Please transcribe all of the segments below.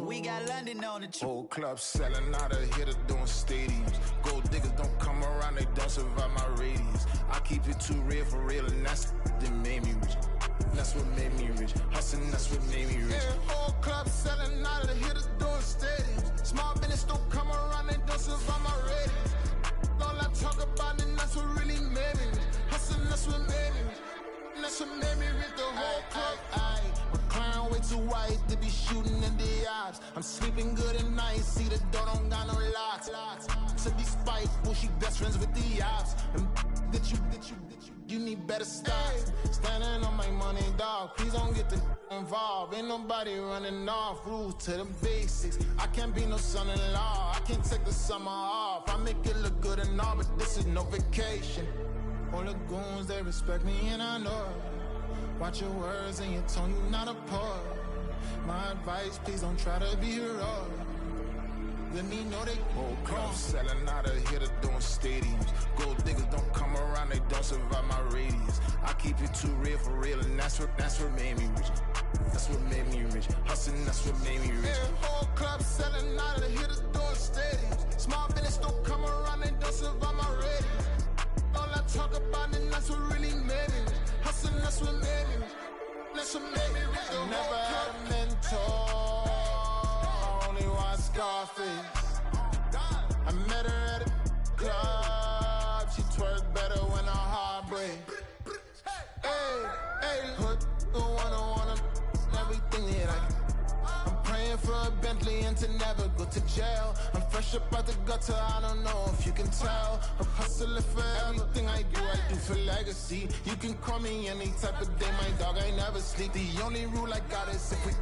We got London on the trip. Whole club selling out of here to doing stadiums. Gold diggers don't come around, they don't survive my radius. I keep it too real for real, and that's that made me rich. That's what made me rich. Hustling, that's what made me rich. Yeah, whole club selling out of here to doing stadiums. Small business don't come around, they don't survive my radius. All I talk about, and that's what really made me rich. Hustling, that's what made me rich. That's what made me rich. The whole club. McLaren way too white to be shooting in the eyes. I'm sleeping good at night, see the door don't got no locks. To be spiteful, she best friends with the ops. And you need better stocks. Standing on my money, dog. Please don't get the involved. Ain't nobody running off. Rules to the basics. I can't be no son-in-law. I can't take the summer off. I make it look good and all, but this is no vacation. All the goons, they respect me and I know it. Watch your words and your tone, you not a poet. My advice, please don't try to be heroic. Let me know they whole club selling out of here to doing stadiums. Gold diggers don't come around, they don't survive my radius. I keep it too real for real, and that's what made me rich. That's what made me rich. Hustling, that's what made me rich. Yeah, whole club selling out of here to doing stadiums. Small business don't come around, they don't survive my radius. All I talk about, and that's what really made me rich. Hustling, that's what made me rich. That's what made me rich. I never had a mentor. Only watch Scarface. I met her at a club. She twerk better when her heart breaks. Hey, put the wanna everything that I can. I'm praying for a Bentley and to never go to jail. I'm fresh up out the gutter, I don't know if you can tell. I'm hustling for everything I do for legacy. You can call me any type of day, my dog, I never sleep. The only rule I got is if we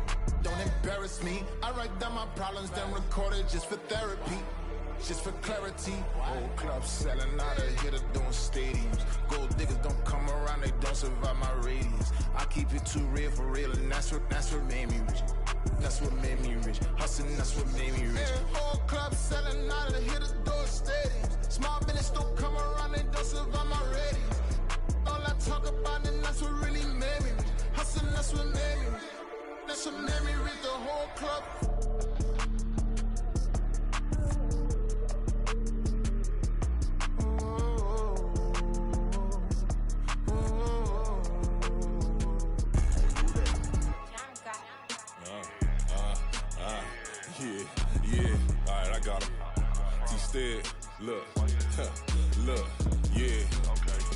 don't embarrass me. I write down my problems, then record it just for therapy. Just for clarity. Whole club selling out of here to doing stadiums. Gold diggers don't come around, they don't survive my radius. I keep it too real for real, and that's what made me rich. That's what made me rich. Hustling, that's what made me rich. Yeah, whole club selling out of here to doing stadiums. Small business don't come around, they don't survive my radius. All I talk about, and that's what really made me rich. Hustling, that's what made me rich. That's what made me rich. The whole club. Yeah, alright, I got him. T-Stead, look, yeah.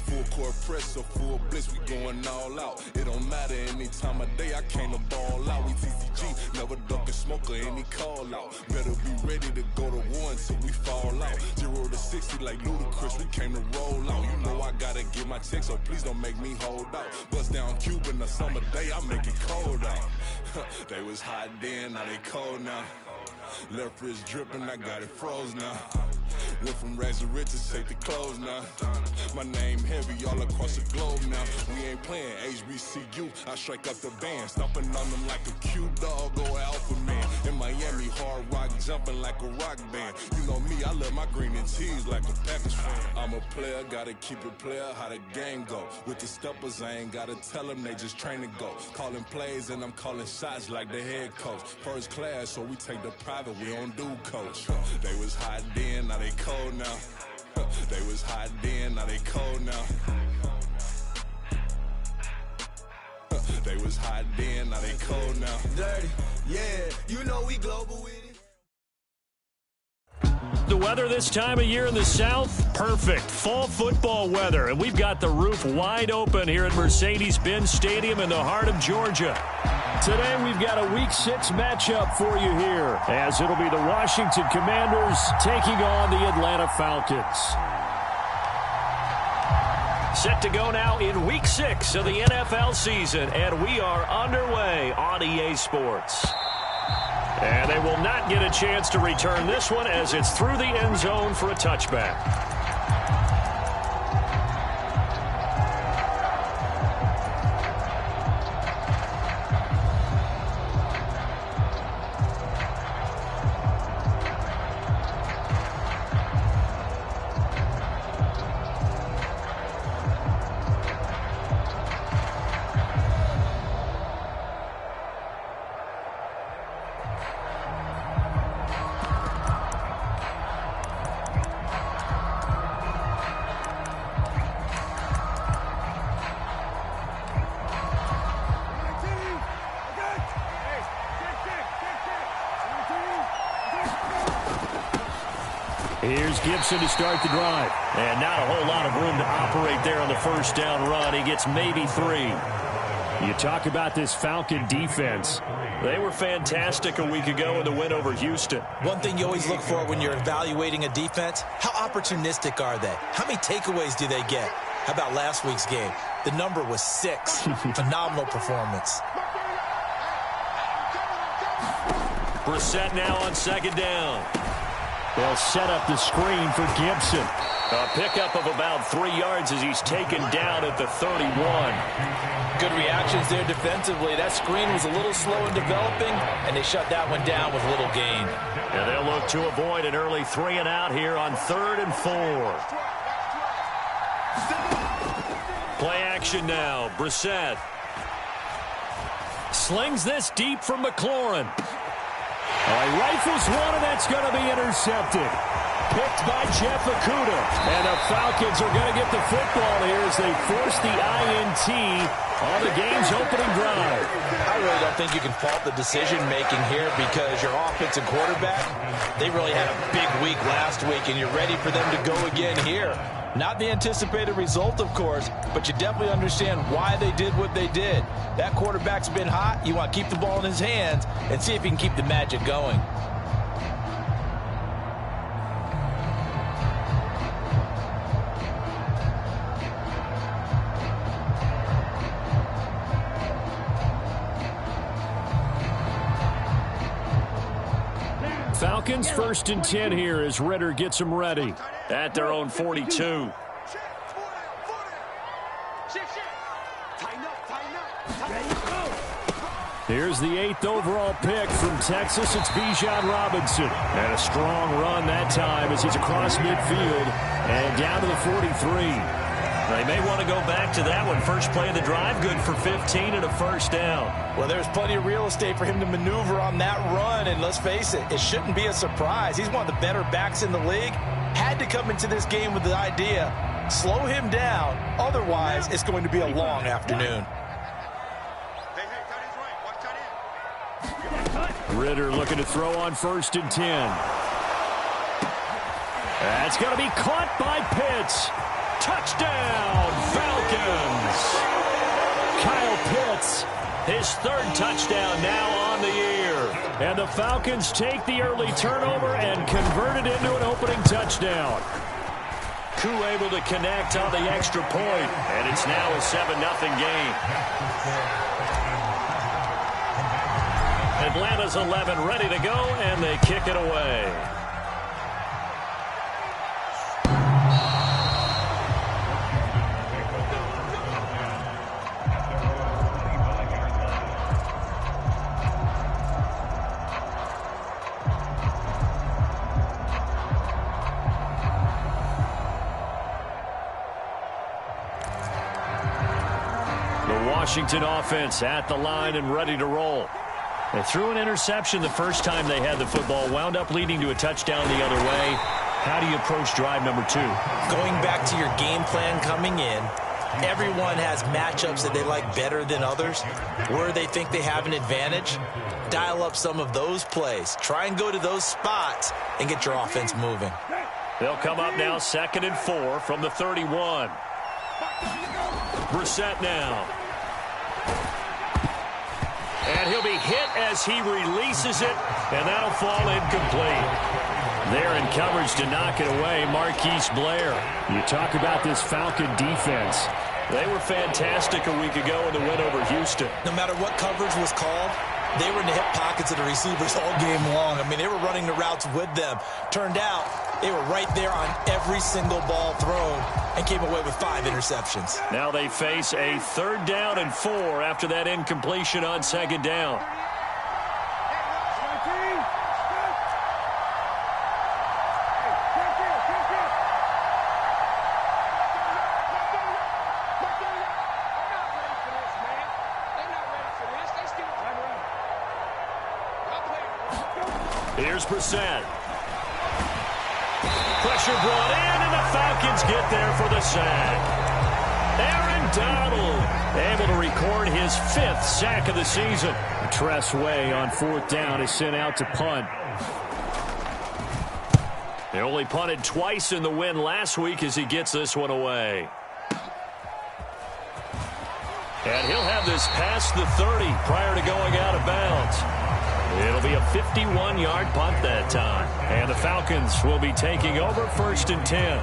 Full court press or full blitz, we going all out. It don't matter any time of day, I came to ball out. We TCG, never duck a smoke or any call out. Better be ready to go to war until we fall out. 0 to 60 like Ludacris, we came to roll out. You know I gotta get my check, so please don't make me hold out. Bust down Cuban a summer day, I make it cold out. They was hot then, now they cold now. Left wrist dripping, I got it froze now. Went from rags to riches, take the clothes now. My name heavy all across the globe now. We ain't playing HBCU, I strike up the band. Stomping on them like a cute dog or alpha man. In Miami, hard rock jumping like a rock band. You know me, I love my green and tees like a Packers fan. I'm a player, gotta keep it player, how the game go. With the steppers, I ain't gotta tell them, they just train to go. Calling plays and I'm calling shots like the head coach. First class, so we take the private, we don't do coach. They was hot then, now they cold now. They was hot then, now they cold now. They was hot then, now they cold now. Dirty, yeah, you know we global with it. The weather this time of year in the South, perfect. Fall football weather, and we've got the roof wide open here at Mercedes-Benz Stadium in the heart of Georgia. Today we've got a Week 6 matchup for you here, as it'll be the Washington Commanders taking on the Atlanta Falcons. Set to go now in Week 6 of the NFL season, and we are underway on EA Sports. And they will not get a chance to return this one as it's through the end zone for a touchback. Here's Gibson to start the drive. And not a whole lot of room to operate there on the first down run. He gets maybe 3. You talk about this Falcon defense. They were fantastic a week ago in the win over Houston. One thing you always look for when you're evaluating a defense, how opportunistic are they? How many takeaways do they get? How about last week's game? The number was 6. Phenomenal performance. Brissett now on second down. They'll set up the screen for Gibson. A pickup of about 3 yards as he's taken down at the 31. Good reactions there defensively. That screen was a little slow in developing, and they shut that one down with little gain. And they'll look to avoid an early 3 and out here on 3rd and 4. Play action now. Brissett slings this deep from McLaurin. He rifles one, and that's going to be intercepted. Picked by Jeff Okudah. And the Falcons are going to get the football here as they force the INT on the game's opening drive. I really don't think you can fault the decision-making here because your offense and quarterback, they really had a big week last week, and you're ready for them to go again here. Not the anticipated result, of course, but you definitely understand why they did what they did. That quarterback's been hot. You want to keep the ball in his hands and see if he can keep the magic going. Falcons 1st and 10 here as Ritter gets them ready at their own 42. Here's the 8th overall pick from Texas. It's Bijan Robinson. And a strong run that time as he's across midfield and down to the 43. They may want to go back to that one. First play of the drive, good for 15 and a first down. Well, there's plenty of real estate for him to maneuver on that run, and let's face it, it shouldn't be a surprise. He's one of the better backs in the league. Had to come into this game with the idea, slow him down, otherwise it's going to be a long afternoon. Ritter looking to throw on 1st and 10. That's going to be caught by Pitts. Touchdown, Falcons! Kyle Pitts, his 3rd touchdown now on the year. And the Falcons take the early turnover and convert it into an opening touchdown. Koo able to connect on the extra point, and it's now a 7-0 game. Atlanta's 11 ready to go, and they kick it away. Washington offense at the line and ready to roll. They threw an interception the first time they had the football, wound up leading to a touchdown the other way. How do you approach drive number 2? Going back to your game plan coming in, everyone has matchups that they like better than others. Where they think they have an advantage, dial up some of those plays. Try and go to those spots and get your offense moving. They'll come up now 2nd and 4 from the 31. Brissett now. And he'll be hit as he releases it, and that'll fall incomplete. There in coverage to knock it away, Marquise Blair. You talk about this Falcon defense. They were fantastic a week ago in the win over Houston. No matter what coverage was called, they were in the hip pockets of the receivers all game long. I mean, they were running the routes with them. Turned out, they were right there on every single ball thrown and came away with 5 interceptions. Now they face a 3rd down and 4 after that incompletion on 2nd down. Here's Brissett. Pressure brought in, and the Falcons get there for the sack. Aaron Donald able to record his 5th sack of the season. Tress Way on 4th down is sent out to punt. They only punted twice in the win last week as he gets this one away. And he'll have this past the 30 prior to going out of bounds. It'll be a 51-yard punt that time. And the Falcons will be taking over 1st and 10.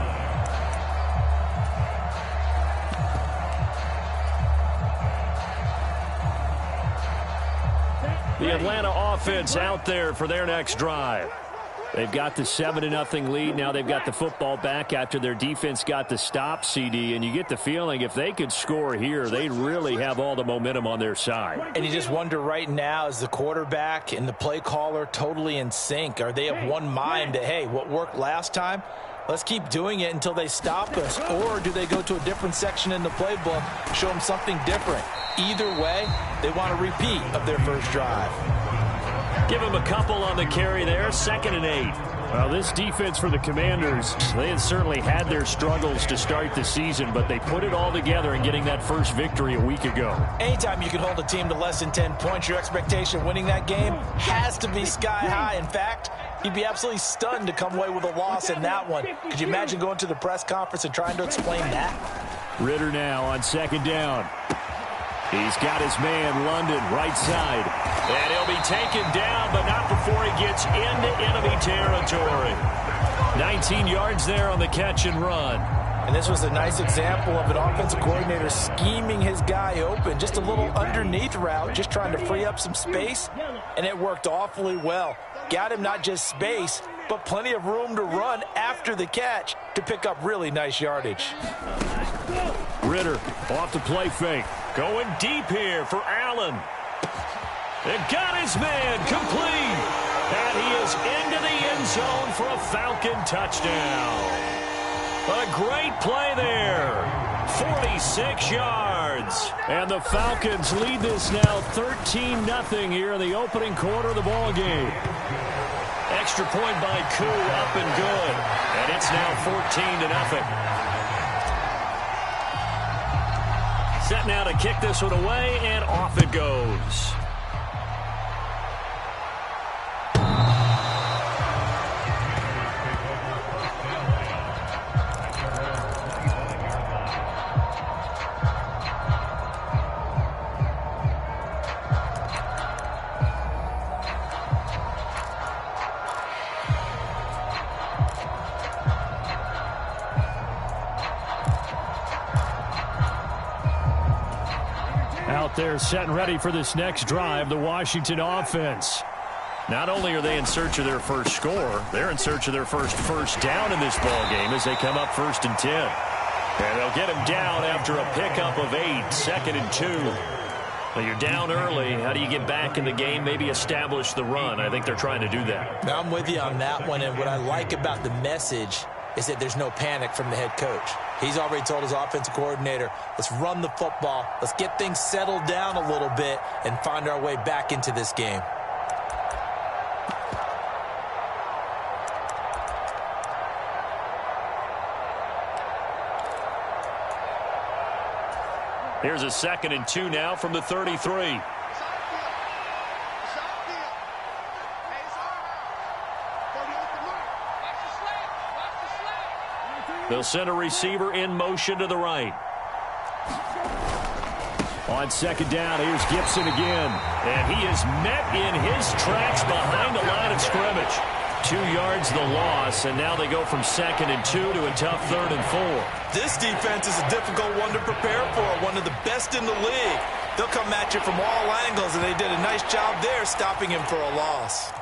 The Atlanta offense out there for their next drive. They've got the 7-0 lead. Now they've got the football back after their defense got the stop, CD. And you get the feeling if they could score here, they'd really have all the momentum on their side. And you just wonder right now, is the quarterback and the play caller totally in sync? Are they of one mind that, hey, what worked last time, let's keep doing it until they stop us? Or do they go to a different section in the playbook, show them something different? Either way, they want a repeat of their first drive. Give him a couple on the carry there, 2nd and 8. Well, this defense for the Commanders, they had certainly had their struggles to start the season, but they put it all together in getting that first victory a week ago. Anytime you can hold a team to less than 10 points, your expectation of winning that game has to be sky high. In fact, you'd be absolutely stunned to come away with a loss in that one. Could you imagine going to the press conference and trying to explain that? Ritter now on 2nd down. He's got his man, London, right side. And he'll be taken down, but not before he gets into enemy territory. 19 yards there on the catch and run. And this was a nice example of an offensive coordinator scheming his guy open. Just a little underneath route, just trying to free up some space. And it worked awfully well. Got him not just space, but plenty of room to run after the catch to pick up really nice yardage. Ritter off the play fake. Going deep here for Allen. And got his man complete. And he is into the end zone for a Falcon touchdown. A great play there. 46 yards. And the Falcons lead this now 13-0 here in the opening quarter of the ball game. Extra point by Koo, up and good. And it's now 14-0. Set now to kick this one away, and off it goes. Out there set and ready for this next drive, the Washington offense. Not only are they in search of their first score, they're in search of their first down in this ball game as they come up 1st and 10. And they'll get him down after a pickup of 8, 2nd and 2. Well, you're down early. How do you get back in the game, maybe establish the run? I think they're trying to do that. Now, I'm with you on that one, and what I like about the message is that there's no panic from the head coach. He's already told his offensive coordinator, let's run the football, let's get things settled down a little bit and find our way back into this game. Here's a 2nd and 2 now from the 33. They'll send a receiver in motion to the right. On 2nd down, here's Gibson again. And he is met in his tracks behind the line of scrimmage. 2 yards the loss, and now they go from 2nd and 2 to a tough 3rd and 4. This defense is a difficult one to prepare for, one of the best in the league. They'll come at you from all angles, and they did a nice job there stopping him for a loss.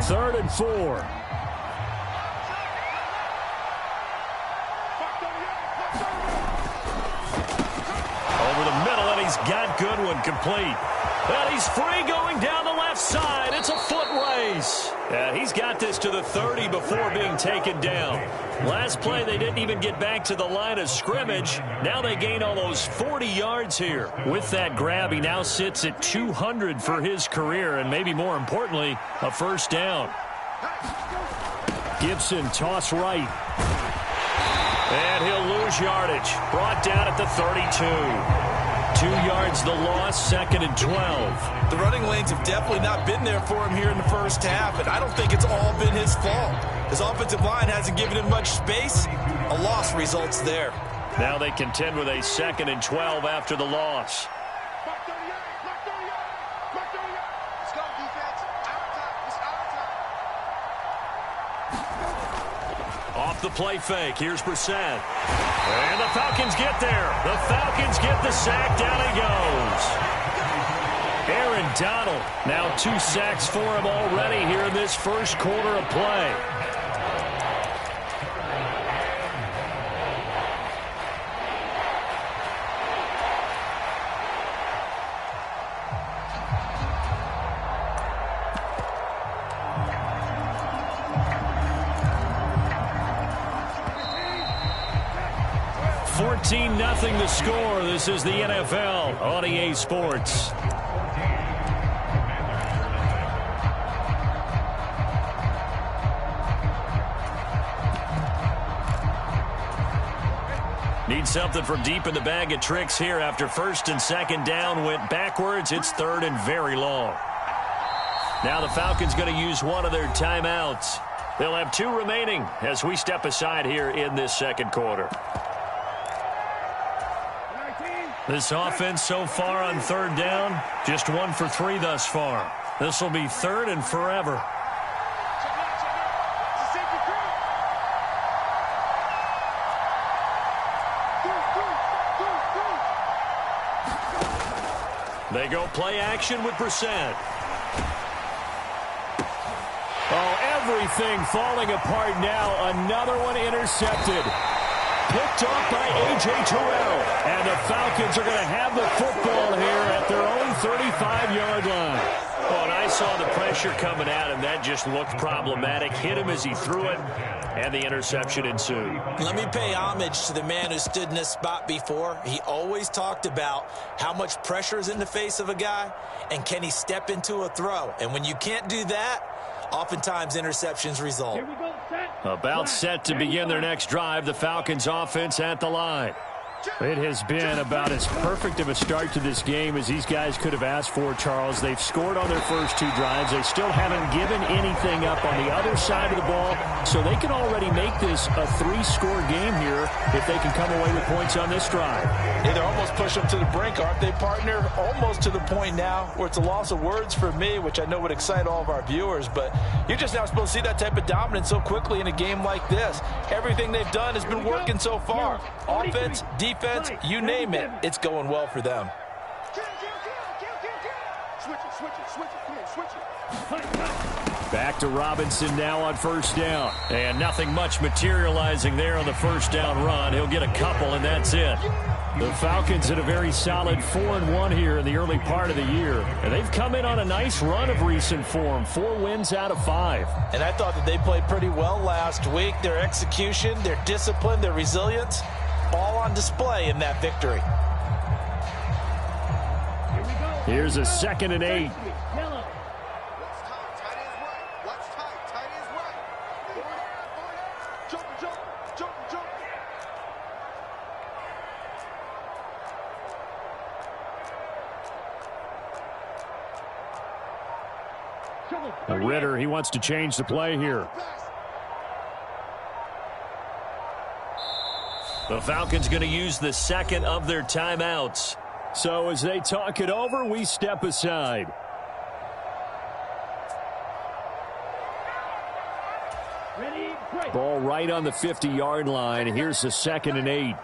3rd and 4. He's got Goodwin complete. And he's free going down the left side. It's a foot race. Yeah, he's got this to the 30 before being taken down. Last play, they didn't even get back to the line of scrimmage. Now they gain almost 40 yards here. With that grab, he now sits at 200 for his career, and maybe more importantly, a first down. Gibson toss right. And he'll lose yardage. Brought down at the 32. 2 yards the loss, 2nd and 12. The running lanes have definitely not been there for him here in the first half, and I don't think it's all been his fault. His offensive line hasn't given him much space. A loss results there. Now they contend with a 2nd and 12 after the loss. Off the play fake. Here's Brissett. And the Falcons get there. The Falcons get the sack. Down he goes. Aaron Donald. Now 2 sacks for him already here in this first quarter of play. Nothing the score. This is the NFL on EA Sports. Need something from deep in the bag of tricks here after 1st and 2nd down went backwards. It's 3rd and very long. Now the Falcons going to use one of their timeouts. They'll have 2 remaining as we step aside here in this 2nd quarter. This offense so far on 3rd down, just 1 for 3 thus far. This will be 3rd and forever. They go play action with Brissett. Oh, everything falling apart now. Another one intercepted. Picked off by A.J. Terrell. And the Falcons are going to have the football here at their own 35-yard line. Oh, and I saw the pressure coming at him. That just looked problematic. Hit him as he threw it, and the interception ensued. Let me pay homage to the man who stood in this spot before. He always talked about how much pressure is in the face of a guy, and can he step into a throw. And when you can't do that, oftentimes interceptions result. About set to begin their next drive, the Falcons offense at the line. It has been about as perfect of a start to this game as these guys could have asked for, Charles. They've scored on their first 2 drives. They still haven't given anything up on the other side of the ball, so they can already make this a 3-score game here if they can come away with points on this drive. Yeah, they're almost pushing them to the brink, aren't they, partner? Almost to the point now where it's a loss of words for me, which I know would excite all of our viewers, but you're just not supposed to see that type of dominance so quickly in a game like this. Everything they've done has been working so far. Offense, defense, you name it, it's going well for them. Back to Robinson now on 1st down. And nothing much materializing there on the 1st down run. He'll get a couple, and that's it. The Falcons had a very solid 4-1 here in the early part of the year. And they've come in on a nice run of recent form. 4 wins out of 5. And I thought that they played pretty well last week. Their execution, their discipline, their resilience, all on display in that victory. Here's a 2nd and 8. Ritter, he wants to change the play here. The Falcons going to use the 2nd of their timeouts. So as they talk it over, we step aside. Ball right on the 50-yard line. Here's the 2nd and 8.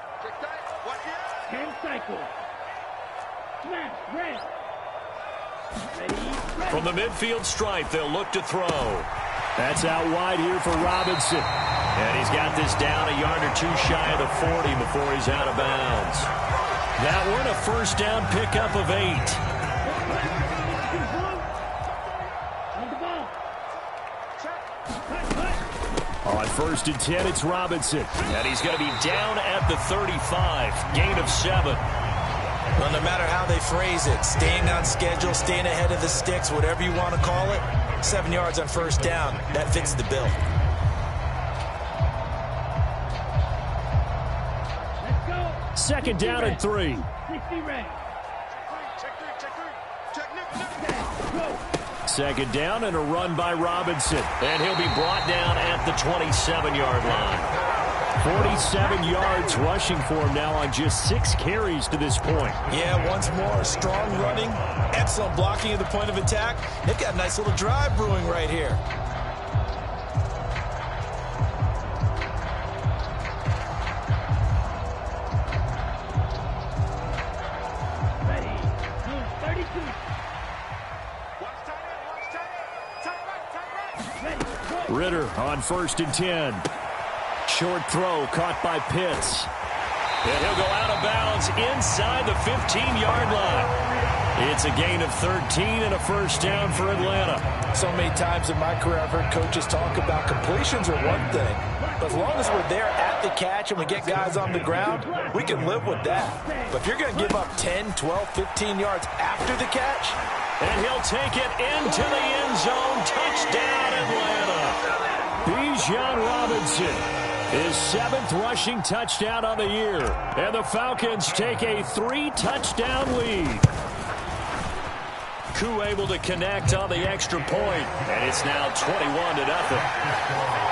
From the midfield stripe, they'll look to throw. That's out wide here for Robinson. And he's got this down a yard or 2 shy of the 40 before he's out of bounds. That one a 1st down pickup of 8. On 1st and 10, it's Robinson. And he's going to be down at the 35. Gain of 7. Well, no matter how they phrase it, staying on schedule, staying ahead of the sticks, whatever you want to call it, 7 yards on 1st down, that fits the bill. Let's go. 2nd down and 3. second down and a run by Robinson. And he'll be brought down at the 27-yard line. 47 yards rushing for him now on just 6 carries to this point. Yeah, once more, strong running, excellent blocking at the point of attack. They've got a nice little drive brewing right here. Ritter on 1st and 10. Short throw caught by Pitts. And he'll go out of bounds inside the 15-yard line. It's a gain of 13 and a first down for Atlanta. So many times in my career I've heard coaches talk about completions are one thing. But as long as we're there at the catch and we get guys on the ground, we can live with that. But if you're going to give up 10, 12, 15 yards after the catch, and he'll take it into the end zone. Touchdown, Atlanta. Bijan Robinson, his 7th rushing touchdown on the year. And the Falcons take a 3-touchdown lead. Koo able to connect on the extra point. And it's now 21-0.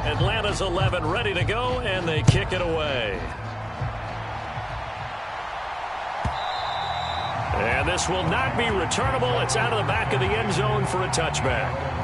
Atlanta's 11 ready to go, and they kick it away. And this will not be returnable. It's out of the back of the end zone for a touchback.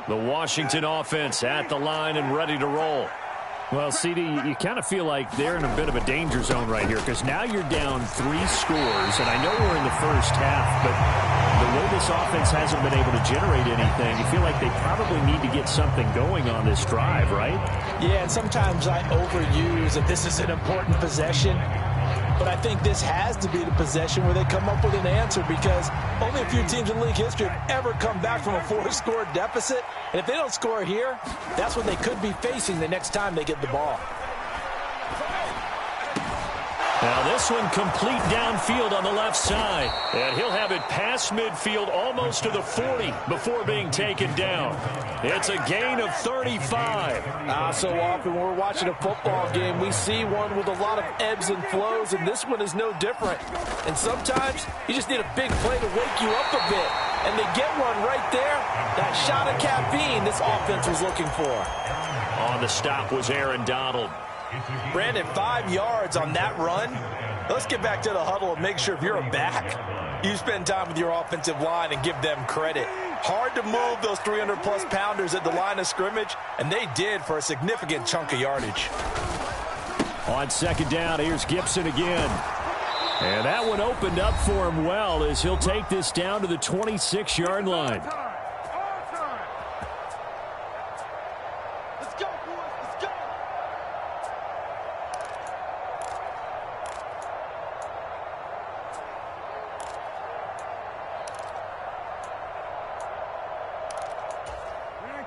The Washington offense at the line and ready to roll. Well, CD, you kind of feel like they're in a bit of a danger zone right here because now you're down 3 scores, and I know we're in the first half, but the way this offense hasn't been able to generate anything, you feel like they probably need to get something going on this drive, right? Yeah, and sometimes I overuse that this is an important possession. But I think this has to be the possession where they come up with an answer because only a few teams in league history have ever come back from a 4-score deficit. And if they don't score here, that's what they could be facing the next time they get the ball. Now this one complete downfield on the left side. And he'll have it past midfield almost to the 40 before being taken down. It's a gain of 35. So often when we're watching a football game, we see one with a lot of ebbs and flows, and this one is no different. And sometimes you just need a big play to wake you up a bit. And they get one right there. That shot of caffeine this offense was looking for. On the stop was Aaron Donald. Brandon, 5 yards on that run. Let's get back to the huddle and make sure if you're a back, you spend time with your offensive line and give them credit. Hard to move those 300-plus pounders at the line of scrimmage, and they did for a significant chunk of yardage. On second down, here's Gibson again. And that one opened up for him well as he'll take this down to the 26-yard line.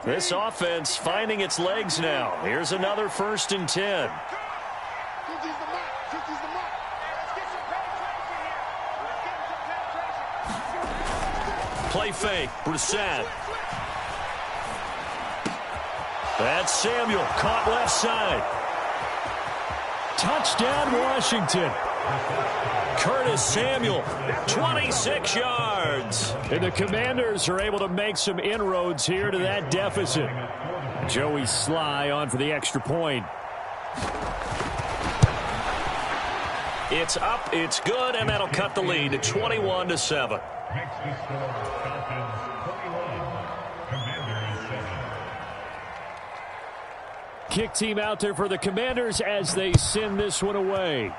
This offense finding its legs now. Here's another 1st and 10. Play fake, Brissett. That's Samuel, caught left side. Touchdown, Washington. Curtis Samuel, 26 yards. And the Commanders are able to make some inroads here to that deficit. Joey Sly on for the extra point. It's up, it's good, and that'll cut the lead to 21-7. Kick team out there for the Commanders as they send this one away.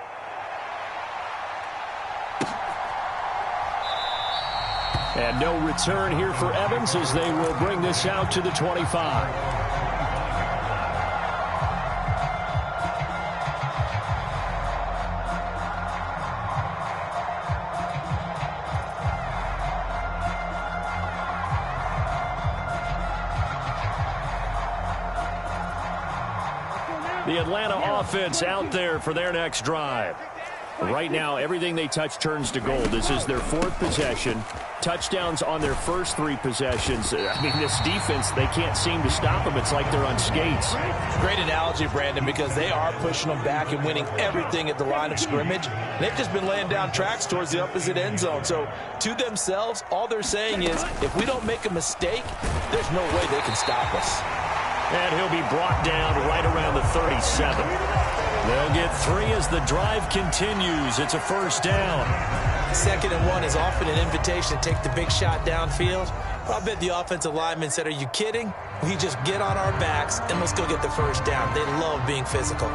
And no return here for Evans as they will bring this out to the 25. The Atlanta offense out there for their next drive. Right now, everything they touch turns to gold. This is their 4th possession. Touchdowns on their first 3 possessions. I mean, this defense, they can't seem to stop them. It's like they're on skates. Great analogy, Brandon, because they are pushing them back and winning everything at the line of scrimmage. They've just been laying down tracks towards the opposite end zone. So, to themselves, all they're saying is, if we don't make a mistake, there's no way they can stop us. And he'll be brought down right around the 37. They'll get 3 as the drive continues. It's a first down. 2nd and 1 is often an invitation to take the big shot downfield. I'll bet the offensive lineman said, are you kidding? We just get on our backs and let's go get the first down. They love being physical.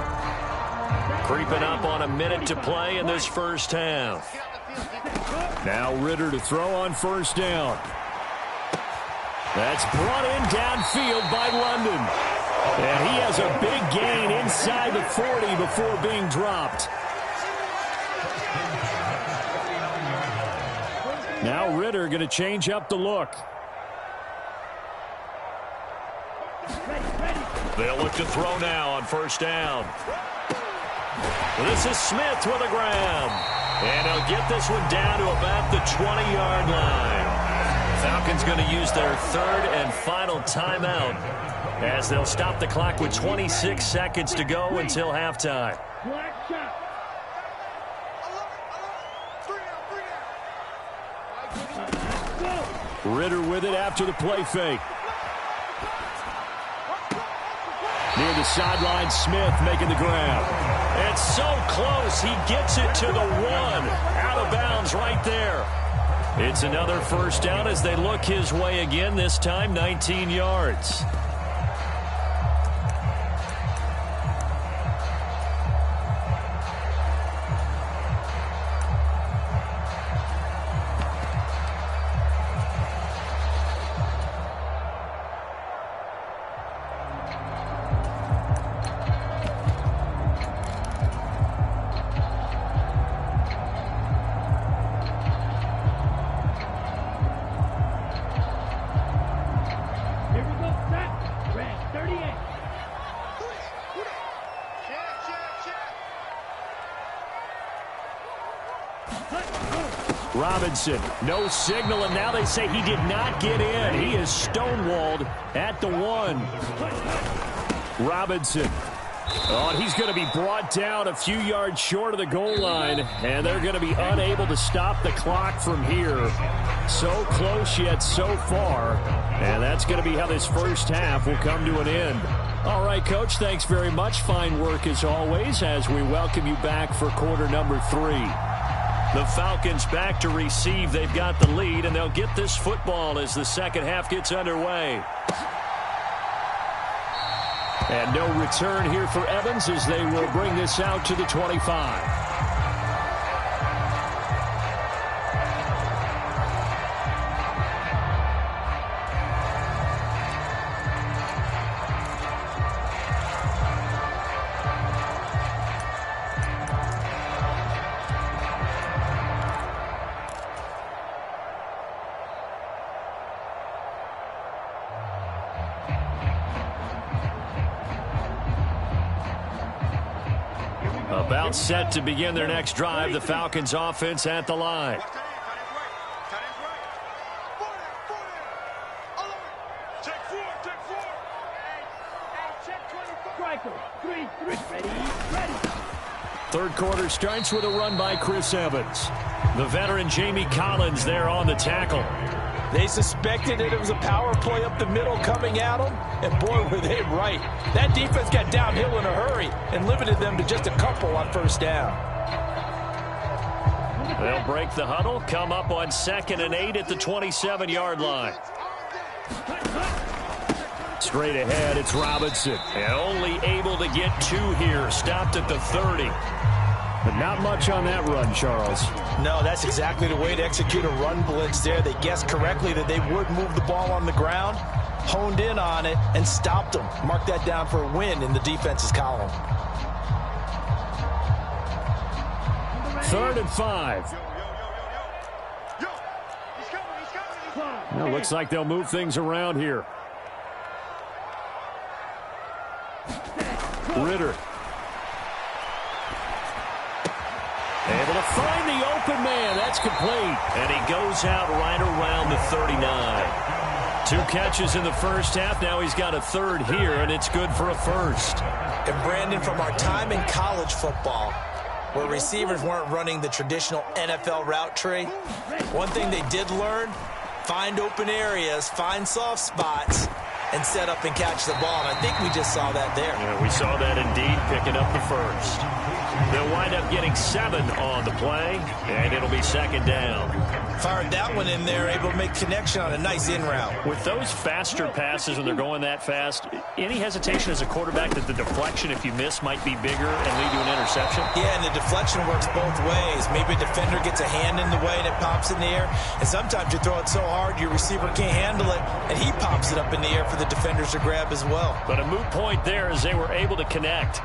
Creeping up on a minute to play in this first half. Now Ritter to throw on first down. That's brought in downfield by London. And he has a big gain inside the 40 before being dropped. Now Ritter going to change up the look. They'll look to throw now on first down. This is Smith with a grab. And he'll get this one down to about the 20-yard line. Falcons going to use their 3rd and final timeout as they'll stop the clock with 26 seconds to go until halftime. Ritter with it after the play fake. Near the sideline, Smith making the grab. It's so close, he gets it to the 1. Out of bounds right there. It's another first down as they look his way again, this time 19 yards. Robinson, no signal, and now they say he did not get in. He is stonewalled at the 1. Robinson. Oh, and he's going to be brought down a few yards short of the goal line, and they're going to be unable to stop the clock from here. So close yet so far, and that's going to be how this first half will come to an end. All right, Coach, thanks very much. Fine work as always as we welcome you back for quarter number 3. The Falcons back to receive. They've got the lead, and they'll get this football as the second half gets underway. And no return here for Evans as they will bring this out to the 25. About set to begin their next drive. The Falcons offense at the line. Third quarter starts with a run by Chris Evans. The veteran Jamie Collins there on the tackle. They suspected that it was a power play up the middle coming at them, and boy, were they right. That defense got downhill in a hurry and limited them to just a couple on first down. They'll break the huddle, come up on 2nd and 8 at the 27-yard line. Straight ahead, it's Robinson. And only able to get 2 here. Stopped at the 30. But not much on that run, Charles. No, that's exactly the way to execute a run blitz there. They guessed correctly that they would move the ball on the ground, honed in on it, and stopped them. Mark that down for a win in the defense's column. 3rd and 5. Well, looks like they'll move things around here. Ritter. Able to find the open man. That's complete. And he goes out right around the 39. 2 catches in the first half. Now he's got a 3rd here, and it's good for a 1st. And Brandon, from our time in college football, where receivers weren't running the traditional NFL route tree, one thing they did learn, find open areas, find soft spots, and set up and catch the ball. And I think we just saw that there. Yeah, we saw that indeed, picking up the 1st. They'll wind up getting 7 on the play, and it'll be 2nd down. Fired that one in there, able to make connection on a nice in route. With those faster passes when they're going that fast, any hesitation as a quarterback that the deflection, if you miss, might be bigger and lead to an interception? Yeah, and the deflection works both ways. Maybe a defender gets a hand in the way and it pops in the air, and sometimes you throw it so hard your receiver can't handle it, and he pops it up in the air for the defenders to grab as well. But a moot point there as they were able to connect.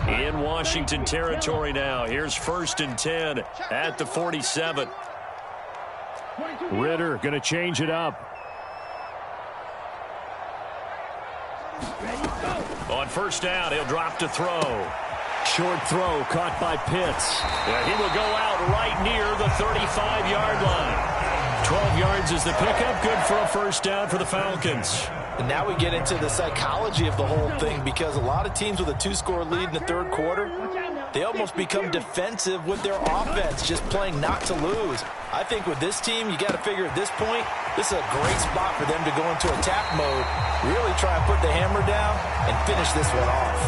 In Washington territory now. Here's 1st and 10 at the 47. Ritter going to change it up. On 1st down, he'll drop to throw. Short throw caught by Pitts. Yeah, he will go out right near the 35-yard line. 12 yards is the pickup. Good for a 1st down for the Falcons. And now we get into the psychology of the whole thing, because a lot of teams with a 2-score lead in the 3rd quarter, they almost become defensive with their offense, just playing not to lose. I think with this team, you got to figure at this point, this is a great spot for them to go into attack mode, really try and put the hammer down and finish this one off.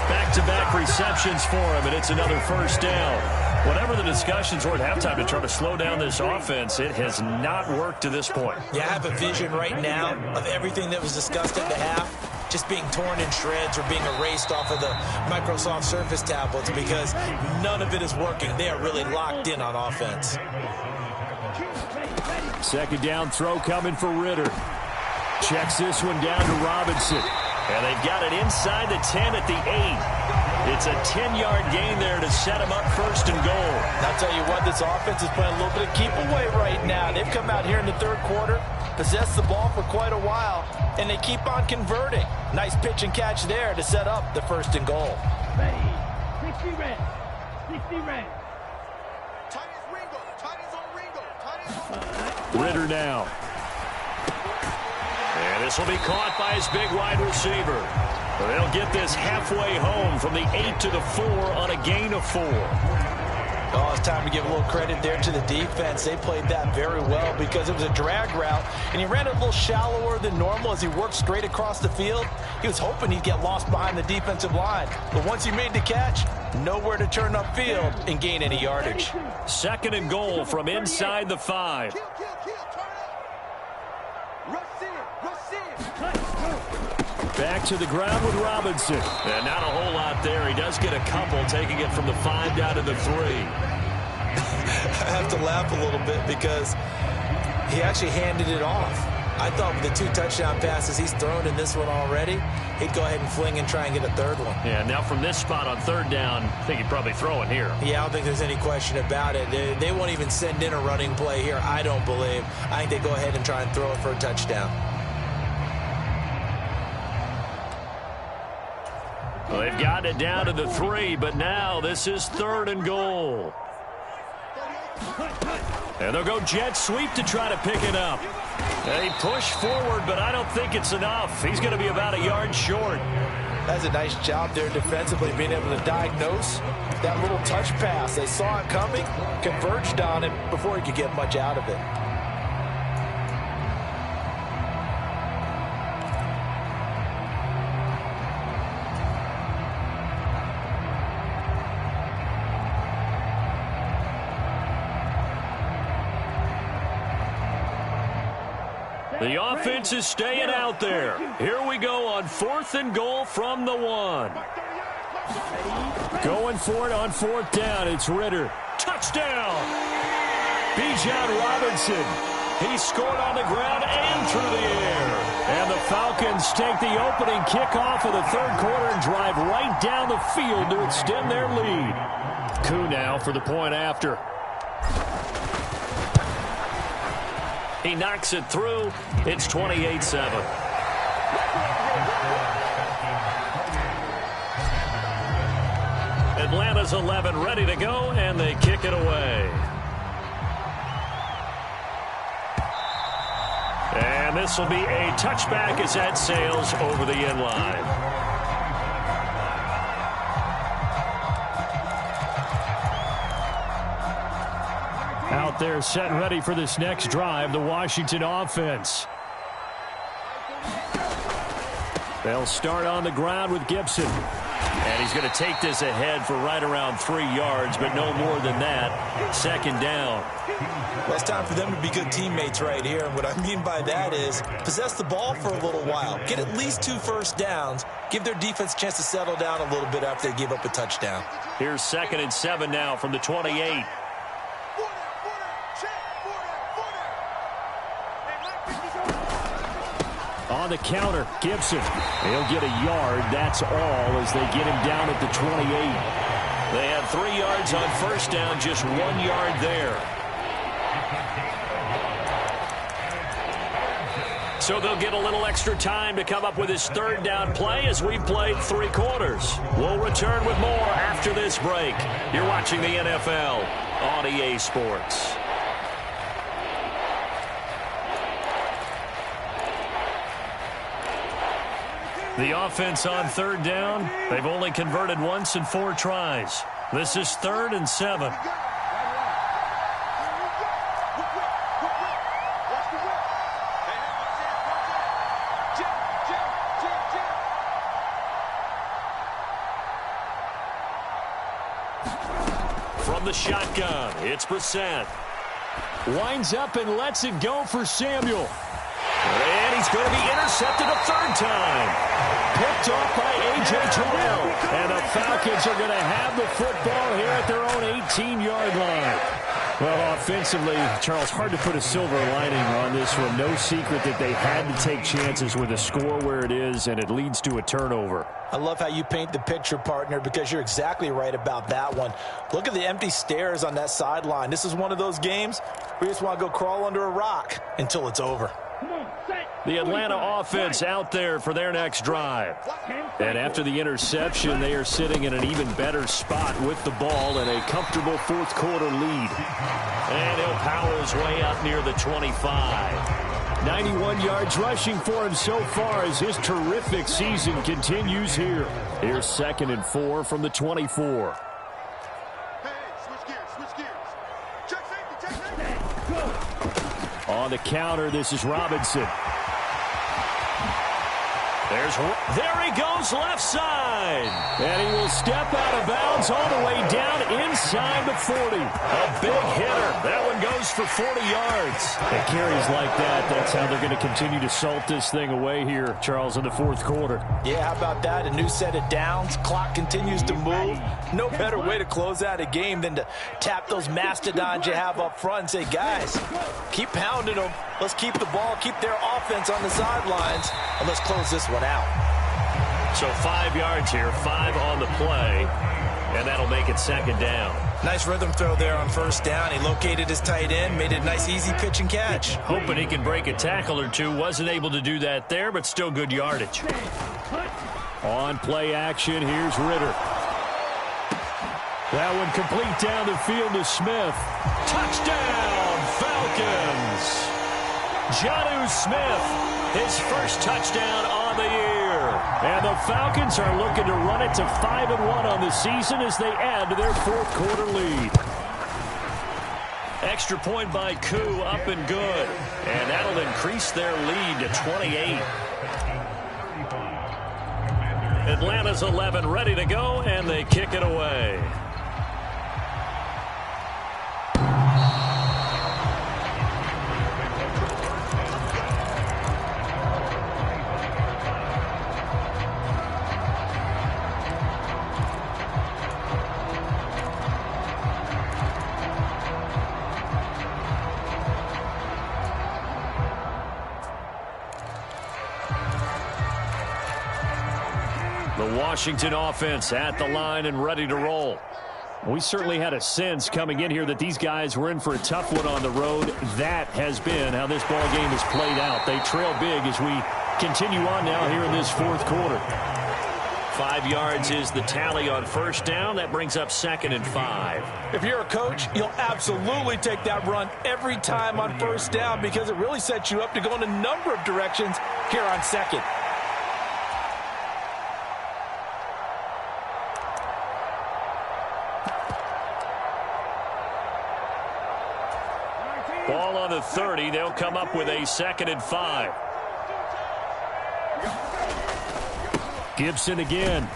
Back-to-back receptions for him, and it's another 1st down. Whatever the discussions were at halftime to try to slow down this offense, it has not worked to this point. Yeah, I have a vision right now of everything that was discussed at the half just being torn in shreds or being erased off of the Microsoft Surface tablets, because none of it is working. They are really locked in on offense. 2nd down throw coming for Ritter. Checks this one down to Robinson. And they've got it inside the 10 at the 8. It's a 10-yard gain there to set them up 1st and goal. I'll tell you what, this offense is playing a little bit of keep away right now. They've come out here in the 3rd quarter, possessed the ball for quite a while, and they keep on converting. Nice pitch and catch there to set up the 1st and goal. Ready. 60 red. 60 red. Ritter now. And this will be caught by his big wide receiver. They'll get this halfway home from the 8 to the 4 on a gain of 4. Oh, it's time to give a little credit there to the defense. They played that very well because it was a drag route, and he ran it a little shallower than normal as he worked straight across the field. He was hoping he'd get lost behind the defensive line, but once he made the catch, nowhere to turn upfield and gain any yardage. 2nd and goal from inside the 5. Back to the ground with Robinson. And not a whole lot there. He does get a couple, taking it from the 5 down to the 3. I have to laugh a little bit because he actually handed it off. I thought with the 2 touchdown passes he's thrown in this one already, he'd go ahead and fling and try and get a 3rd one. Yeah, now from this spot on 3rd down, I think he'd probably throw it here. Yeah, I don't think there's any question about it. They won't even send in a running play here, I don't believe. I think they go ahead and try and throw it for a touchdown. Well, they've got it down to the 3, but now this is 3rd and goal. And they'll go jet sweep to try to pick it up. They push forward, but I don't think it's enough. He's going to be about a yard short. That's a nice job there defensively, being able to diagnose that little touch pass. They saw it coming, converged on it before he could get much out of it. The offense is staying out there. Here we go on 4th and goal from the 1. Going for it on 4th down. It's Ritter. Touchdown! Bijan Robinson. He scored on the ground and through the air. And the Falcons take the opening kickoff of the 3rd quarter and drive right down the field to extend their lead. Koo now for the point after. He knocks it through. It's 28-7. Atlanta's 11 ready to go, and they kick it away. And this will be a touchback as that sails over the end line. Out there set and ready for this next drive, the Washington offense. They'll start on the ground with Gibson. And he's going to take this ahead for right around 3 yards, but no more than that. 2nd down. Well, it's time for them to be good teammates right here. And what I mean by that is possess the ball for a little while. Get at least 2 first downs. Give their defense a chance to settle down a little bit after they give up a touchdown. Here's 2nd and 7 now from the 28. On the counter, Gibson. He'll get a yard. That's all as they get him down at the 28. They had 3 yards on 1st down, just 1 yard there. So they'll get a little extra time to come up with his 3rd down play as we've played 3 quarters. We'll return with more after this break. You're watching the NFL on EA Sports. The offense on 3rd down, they've only converted once in 4 tries. This is 3rd and 7. From the shotgun, it's Brissett. Winds up and lets it go for Samuel. And he's going to be intercepted a 3rd time. Picked off by A.J. Terrell. And the Falcons are going to have the football here at their own 18-yard line. Well, offensively, Charles, hard to put a silver lining on this one. No secret that they had to take chances with a score where it is, and it leads to a turnover. I love how you paint the picture, partner, because you're exactly right about that one. Look at the empty stares on that sideline. This is one of those games where you just want to go crawl under a rock until it's over. The Atlanta offense out there for their next drive. And after the interception, they are sitting in an even better spot with the ball and a comfortable 4th quarter lead. And he'll power his way up near the 25. 91 yards rushing for him so far as his terrific season continues here. Here's 2nd and 4 from the 24. On the counter, this is Robinson. There he goes left side. And he will step out of bounds all the way down inside the 40. A big hitter. That one goes for 40 yards. And carries like that, that's how they're going to continue to salt this thing away here, Charles, in the 4th quarter. Yeah, how about that? A new set of downs. Clock continues to move. No better way to close out a game than to tap those mastodons you have up front and say, guys, keep pounding them. Let's keep the ball, keep their offense on the sidelines, and let's close this one out. So 5 yards here, 5 on the play, and that'll make it 2nd down. Nice rhythm throw there on 1st down. He located his tight end, made it a nice, easy pitch and catch. Hoping he can break a tackle or two. Wasn't able to do that there, but still good yardage. On play action, here's Ritter. That one complete down the field to Smith. Touchdown, Falcons! Jonnu Smith, his first touchdown on the year. And the Falcons are looking to run it to 5-1 on the season as they add to their 4th quarter lead. Extra point by Koo, up and good. And that'll increase their lead to 28. Atlanta's 11 ready to go, and they kick it away. Washington offense at the line and ready to roll. We certainly had a sense coming in here that these guys were in for a tough one on the road. That has been how this ball game has played out. They trail big as we continue on now here in this fourth quarter. 5 yards is the tally on first down. That brings up 2nd and 5. If you're a coach, you'll absolutely take that run every time on first down because it really sets you up to go in a number of directions here on 2nd. Ball on the 30. They'll come up with a 2nd and 5. Gibson again.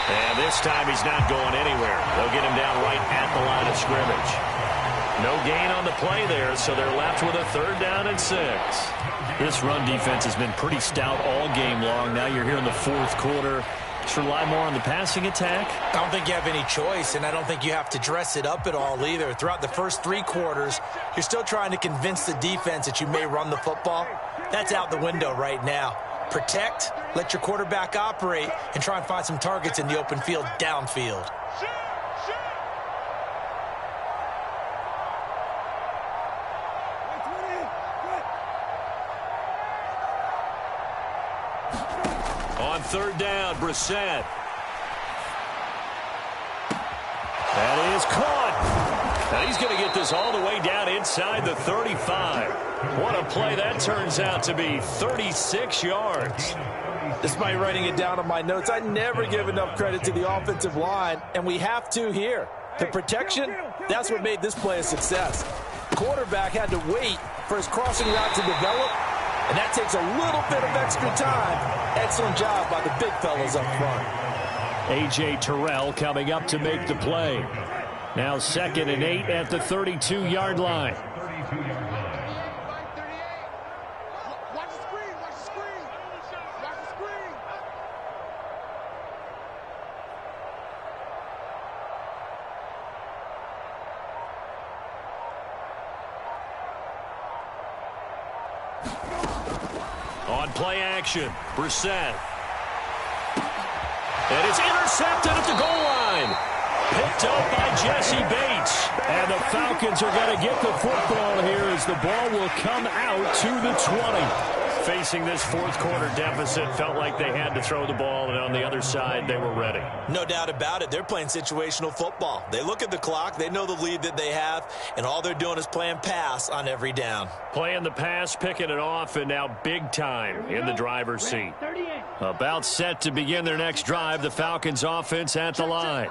And this time he's not going anywhere. They'll get him down right at the line of scrimmage. No gain on the play there, so they're left with a 3rd down and 6. This run defense has been pretty stout all game long. Now you're here in the fourth quarter. Just rely more on the passing attack. I don't think you have any choice, and I don't think you have to dress it up at all either. Throughout the first 3 quarters, you're still trying to convince the defense that you may run the football. That's out the window right now. Protect, let your quarterback operate, and try and find some targets in the open field downfield. On 3rd down, Brissett. That is caught. And he's going to get this all the way down inside the 35. What a play that turns out to be. 36 yards. Despite writing it down on my notes, I never give enough credit to the offensive line, and we have to here. The protection, that's what made this play a success. Quarterback had to wait for his crossing route to develop, and that takes a little bit of extra time. Excellent job by the big fellas up front. A.J. Terrell coming up to make the play. Now 2nd and 8 at the 32-yard line. On play action, Brissett. And it's intercepted at the goal line. Picked up by Jesse Bates. And the Falcons are going to get the football here as the ball will come out to the 20. Facing this fourth quarter deficit, felt like they had to throw the ball, and on the other side, they were ready. No doubt about it. They're playing situational football. They look at the clock, they know the lead that they have, and all they're doing is playing pass on every down. Playing the pass, picking it off, and now big time in the driver's seat. About set to begin their next drive, the Falcons offense at the line.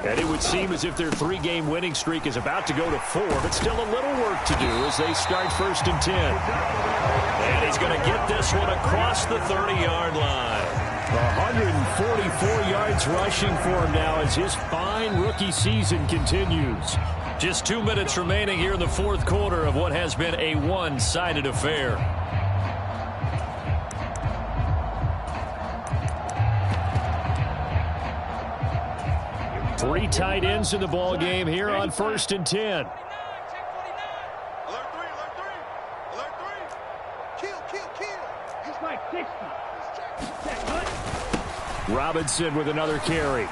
And it would seem as if their 3-game winning streak is about to go to 4, but still a little work to do as they start 1st and 10. And he's going to get this one across the 30-yard line. 144 yards rushing for him now as his fine rookie season continues. Just 2 minutes remaining here in the fourth quarter of what has been a one-sided affair. Three tight ends in the ball game here on 1st and 10. Robinson with another carry.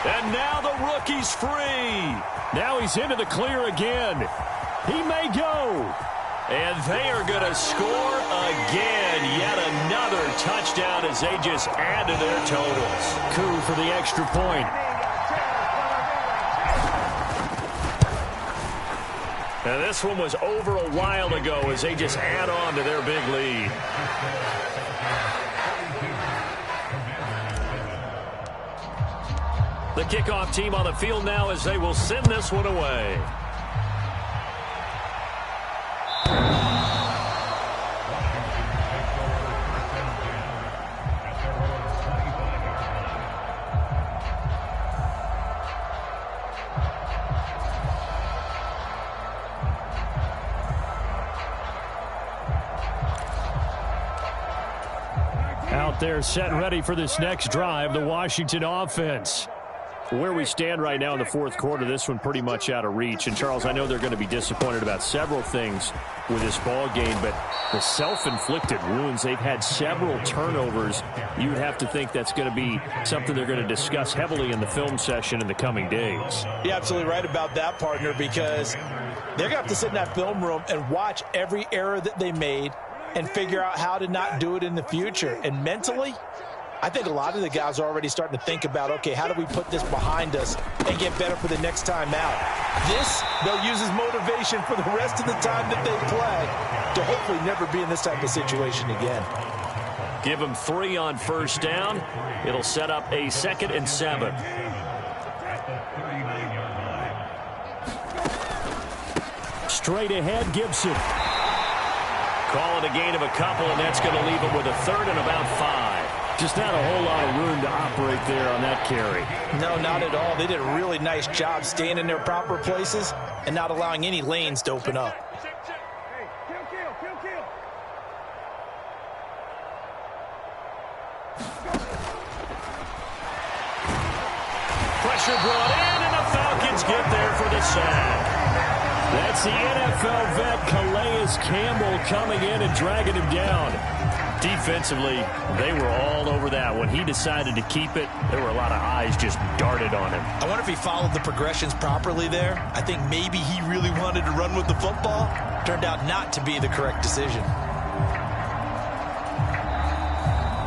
And now the rookie's free. Now he's into the clear again. He may go. And they are going to score again. Yet another touchdown as they just add to their totals. Coup for the extra point. And this one was over a while ago as they just add on to their big lead. The kickoff team on the field now as they will send this one away. Out there set ready for this next drive, the Washington offense. Where we stand right now in the fourth quarter, this one pretty much out of reach. And, Charles, I know they're going to be disappointed about several things with this ball game, but the self-inflicted wounds, they've had several turnovers. You would have to think that's going to be something they're going to discuss heavily in the film session in the coming days. You're absolutely right about that, partner, because they're going to have to sit in that film room and watch every error that they made and figure out how to not do it in the future. And mentally, I think a lot of the guys are already starting to think about, okay, how do we put this behind us and get better for the next time out? This, they'll use as motivation for the rest of the time that they play to hopefully never be in this type of situation again. Give them 3 on first down. It'll set up a 2nd and 7. Straight ahead, Gibson. Call it a gain of a couple, and that's going to leave him with a 3rd and about 5. Just not a whole lot of room to operate there on that carry. No, not at all. They did a really nice job staying in their proper places and not allowing any lanes to open up. Pressure brought in, and the Falcons get there for the sack. That's the NFL vet Calais Campbell coming in and dragging him down. Defensively, they were all over that. When he decided to keep it, there were a lot of eyes just darted on him. I wonder if he followed the progressions properly there. I think maybe he really wanted to run with the football. Turned out not to be the correct decision.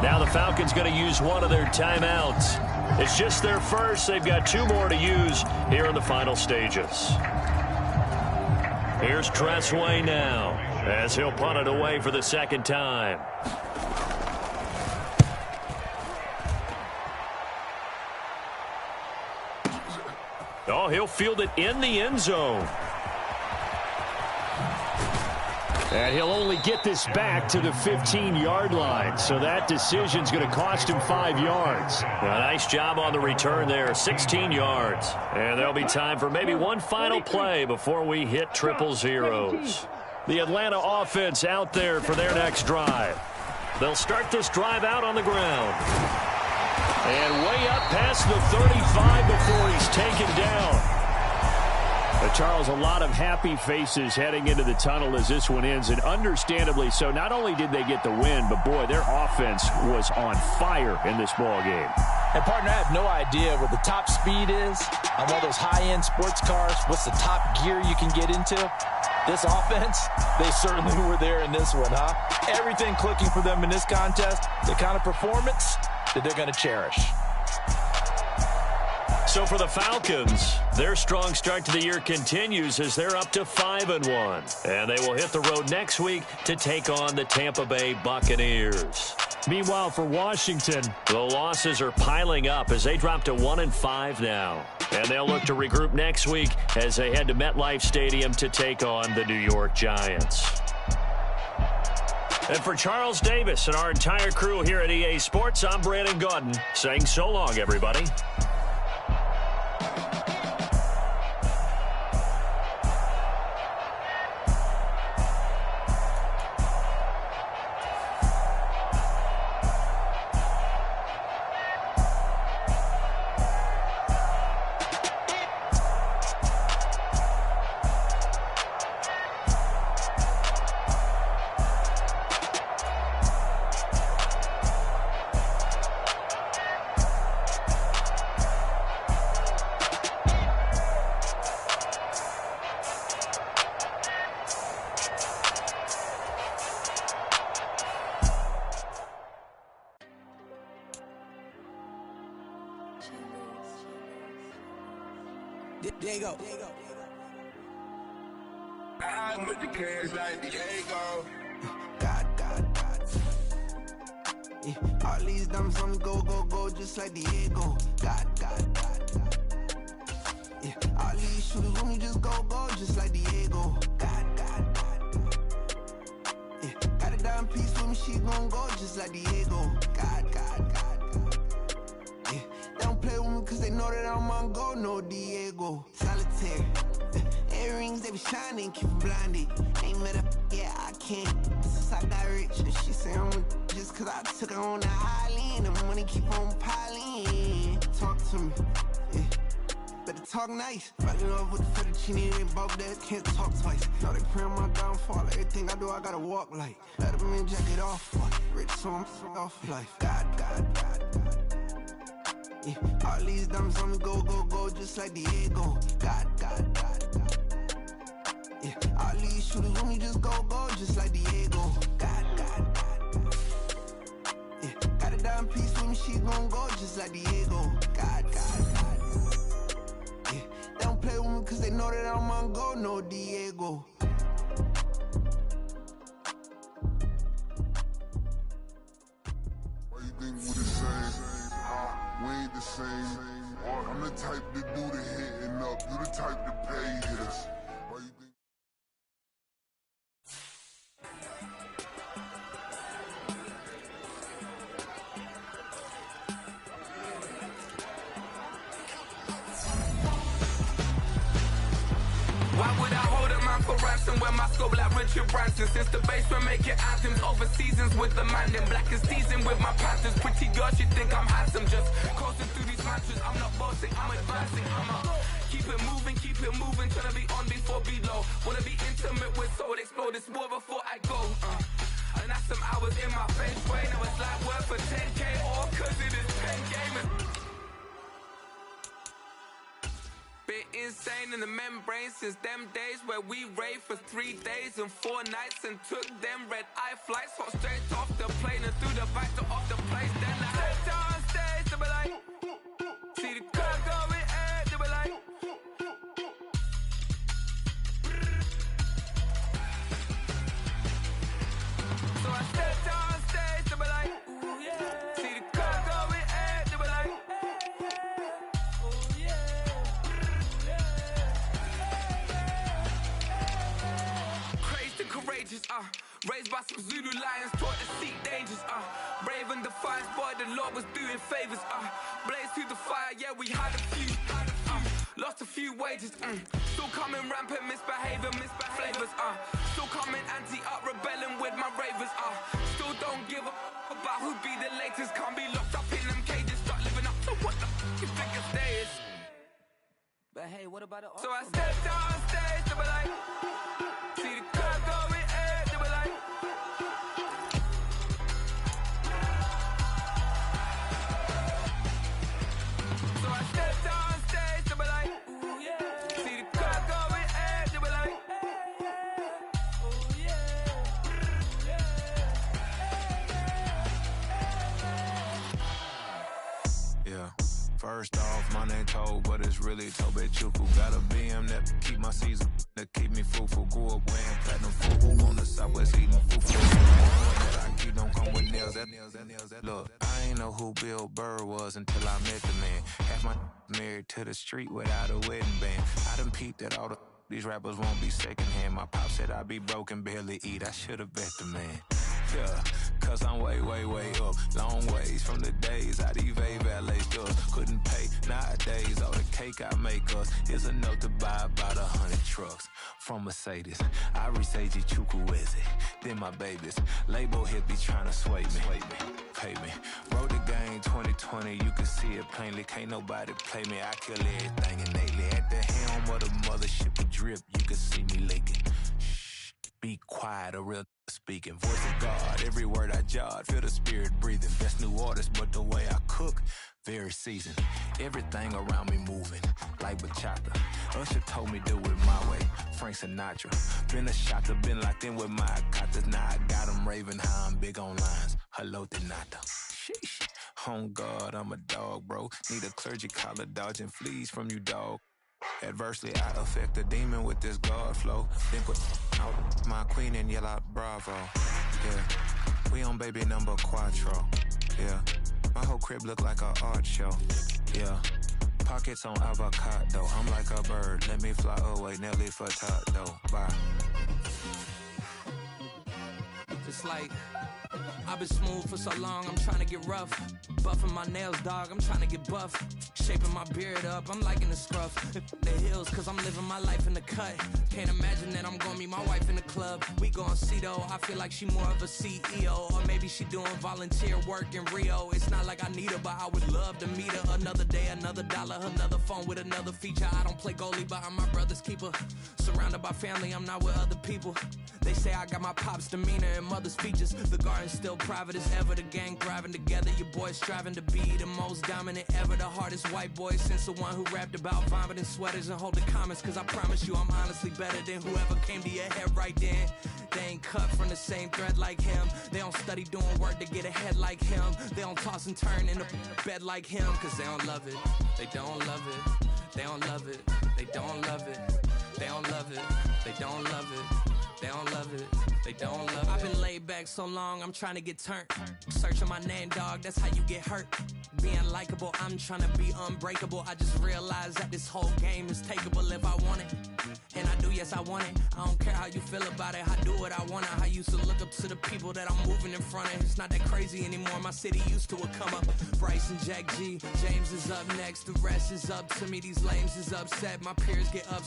Now the Falcons going to use one of their timeouts. It's just their first. They've got 2 more to use here in the final stages. Here's Tressway now as he'll punt it away for the 2nd time. Oh, he'll field it in the end zone. And he'll only get this back to the 15-yard line. So that decision's going to cost him 5 yards. A nice job on the return there, 16 yards. And there'll be time for maybe one final play before we hit triple zeros. The Atlanta offense out there for their next drive. They'll start this drive out on the ground. And way up past the 35 before he's taken down. Charles, a lot of happy faces heading into the tunnel as this one ends, and understandably so. Not only did they get the win, but, boy, their offense was on fire in this ball game. And, partner, I have no idea what the top speed is on all those high-end sports cars. What's the top gear you can get into? This offense, they certainly were there in this one, huh? Everything clicking for them in this contest, the kind of performance that they're going to cherish. So for the Falcons, their strong start to the year continues as they're up to 5-1. And they will hit the road next week to take on the Tampa Bay Buccaneers. Meanwhile, for Washington, the losses are piling up as they drop to 1-5 now. And they'll look to regroup next week as they head to MetLife Stadium to take on the New York Giants. And for Charles Davis and our entire crew here at EA Sports, I'm Brandon Gaudin saying so long, everybody. Diego. I'm with the cash like Diego. God. Yeah, all these diamonds on the go, just like Diego. God. Yeah, all these shooters on me just go, just like Diego. God. Yeah, got a dime piece with me, she gon' go just like Diego. God. Yeah, they don't play with me cause they know that I'm on go, no Diego. Solitaire. Earrings, they be shining, keep them blinded. Ain't met up, yeah, I can't. Since I got rich, and she say I'm just cause I took her on the island. The money keep on piling. Talk to me, yeah. can talk nice. Fell in love with the fettuccine, they both dead, can't talk twice. Now they praying my downfall, everything I do, I gotta walk like. Let them in, jacket off, what? Rich, so I'm off life. God. Yeah, all these diamonds on me go, just like Diego. God. Yeah, all these shooters on me just go, just like Diego. God. Yeah, got a dime piece with me, she gon' go just like Diego. God. Yeah, they don't play with me cause they know that I'm on go, no Diego. Why you think we the same? We ain't the same. I'm the type to do the hitting up, you the type to pay hitters. Why you think? Why would I hold a man for ransom when my scope like Richard Branson? Since the basement making anthems over seasons with the man in black is seasoned with my panthers. Pretty girl, she think I'm handsome. Just coasting through these mantras. I'm not bossing, I'm advancing. Keep it moving, tryna be on before below. Wanna be intimate with soul, explode this war before I go. And that's some hours in my face way. Now it's like work for 10K or cause it is 10 gamers. Bit insane in the membrane since them days where we raved for 3 days and 4 nights and took them red eye flights, hot straight off the plane and through the back to off the place. Then I stepped on stage, they were like, see the crowd going ahead, they were like, so I stepped on stage, they were like, ooh yeah, see the crowd going ahead, they were like, oh yeah. Courageous, raised by some Zulu lions, taught to seek dangers, brave and defiant, boy, the Lord was doing favors, blaze through the fire, yeah, we had a few, lost a few wages, still coming rampant, misbehavior, flavors, still coming anti-up, rebelling with my ravers, still don't give up about who be the latest, can't be locked up in them cages, start living up to what the you think your day is. But hey, what about it? So I stepped on stage, they were like, see the crowd going ahead, they were like, so I stepped on stage, they were like, ooh yeah, see the crowd going ahead, they were like, oh yeah. Yeah. First off, my name Toad, but it's really Tobe Chuku. Got a BM that keep my season, that keep me fruitful. Grew up wearing platinum fufu on the southwest eating fufu. That I keep don't come with nails. Look, I ain't know who Bill Burr was until I met the man. Half my married to the street without a wedding band. I done peeped that all these rappers won't be secondhand. My pop said I'd be broken, barely eat. I should've bet the man. Yeah, cause I'm way up, long ways from the days I'd evade valet stores. Couldn't pay nowadays, all the cake I make us is enough to buy about 100 trucks from Mercedes. I resage Chukwueze, then my babies. Label hit be trying to sway me, pay me. Wrote the game 2020, you can see it plainly. Can't nobody play me, I kill everything innately. At the helm of the mothership a drip, you can see me leaking. Shh, be quiet, a real speaking. Voice of God, every word I jot, feel the spirit breathing. Best new artist, but the way I cook, very seasoned. Everything around me moving, like bachata. Usher told me do it my way, Frank Sinatra. Been a shotter, been locked in with my katas. Now I got them raving how I'm big on lines. Hello, Denata. Sheesh. On God, I'm a dog, bro. Need a clergy collar, dodging fleas from you, dog. Adversely, I affect the demon with this God flow. Then put out my queen and yell out bravo. Yeah, we on baby number quattro. Yeah, my whole crib look like a art show. Yeah, pockets on avocado. I'm like a bird, let me fly away. Nelly Furtado, bye. To It's like I've been smooth for so long, I'm trying to get rough. Buffing my nails, dog, I'm trying to get buff. Shaping my beard up, I'm liking the scruff. The hills, cause I'm living my life in the cut. Can't imagine that I'm gonna meet my wife in the club. We gon' see though, I feel like she more of a CEO. Or maybe she doing volunteer work in Rio. It's not like I need her, but I would love to meet her. Another day, another dollar, another phone with another feature. I don't play goalie, but I'm my brother's keeper. Surrounded by family, I'm not with other people. They say I got my pop's demeanor and mother's features. The garden's still private as ever. The gang thriving together. Your boys striving to be the most dominant ever. The hardest white boy since the one who rapped about vomiting sweaters and holding comments. Cause I promise you I'm honestly better than whoever came to your head right then. They ain't cut from the same thread like him. They don't study doing work to get ahead like him. They don't toss and turn in the bed like him. Cause they don't love it. They don't love it. They don't love it. They don't love it. They don't love it. They don't love it. They don't love it, they don't love it. I've been laid back so long, I'm trying to get turned. Searching my name, dog, that's how you get hurt. Being likable, I'm trying to be unbreakable. I just realized that this whole game is takeable if I want it. And I do, yes, I want it. I don't care how you feel about it, I do what I want. I used to look up to the people that I'm moving in front of. It's not that crazy anymore, my city used to it come up. Bryce and Jack G, James is up next. The rest is up to me, these lames is upset. My peers get upset.